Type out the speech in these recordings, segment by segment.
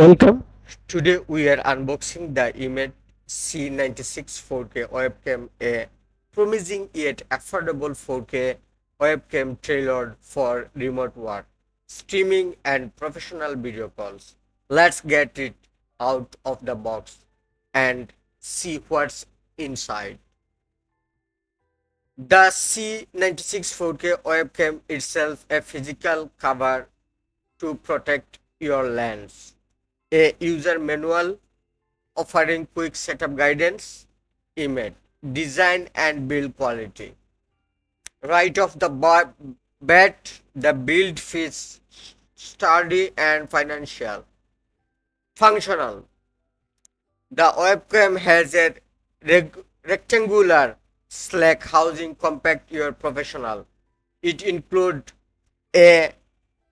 Welcome. Today we are unboxing the EMEET C960 4K webcam, a promising yet affordable 4K webcam tailored for remote work, streaming and professional video calls. Let's get it out of the box and see what's inside. The C96 4K webcam itself a physical cover to protect your lens, a user manual offering quick setup guidance, image, design and build quality. Right off the bat, the build feels sturdy and functional. The webcam has a rectangular slack housing compact your professional. It includes a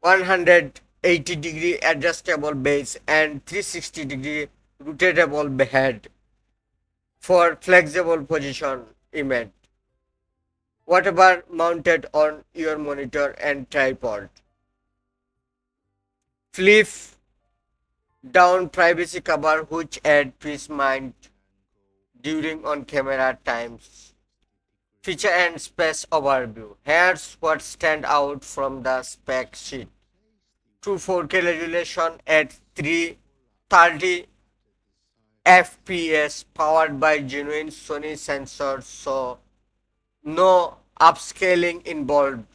180-degree adjustable base and 360-degree rotatable head for flexible position image, whatever mounted on your monitor and tripod. Flip down privacy cover which add peace mind during on camera times. Feature and space overview. Here's what stand out from the spec sheet. True 4K resolution at 330 FPS powered by genuine Sony sensors, so no upscaling involved.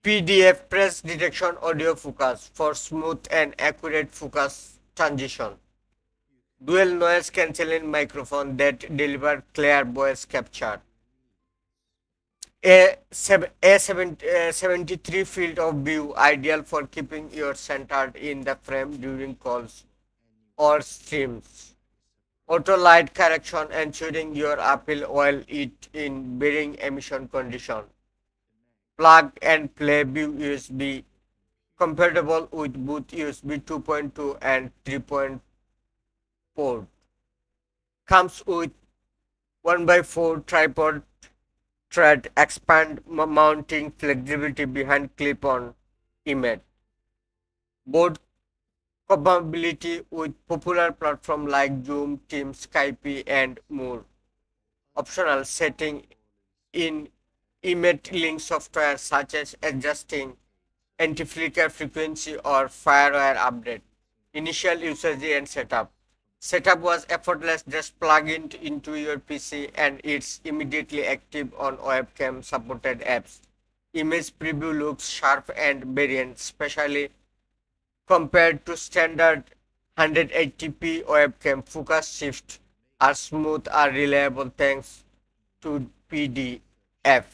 PDAF press detection audio focus for smooth and accurate focus transition. Dual noise cancelling microphone that deliver clear voice capture. A 73 field of view ideal for keeping your centered in the frame during calls or streams. Auto light correction ensuring your appeal while it in bearing emission condition. Plug and play view USB compatible with both USB 2.2 and 3.0 port. Comes with 1x4 tripod thread expand mounting flexibility behind clip-on image. Board compatibility with popular platforms like Zoom, Teams, Skype and more. Optional setting in image link software such as adjusting anti-flicker frequency or firewire update. Initial usage and setup. Setup was effortless, just plug it into your PC and it's immediately active on webcam supported apps. Image preview looks sharp and variant, especially compared to standard 180p webcam. Focus shift are smooth are reliable thanks to PDAF.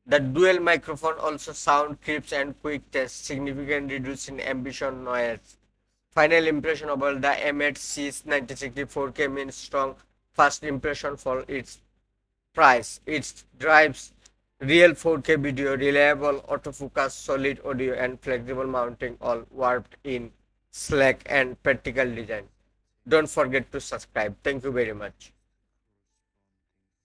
The dual microphone also sound crisp and quick test, significantly reducing ambient noise. Final impression about the EMEET C960 4K means strong first impression for its price. It drives real 4K video, reliable autofocus, solid audio and flexible mounting all warped in sleek and practical design. Don't forget to subscribe. Thank you very much.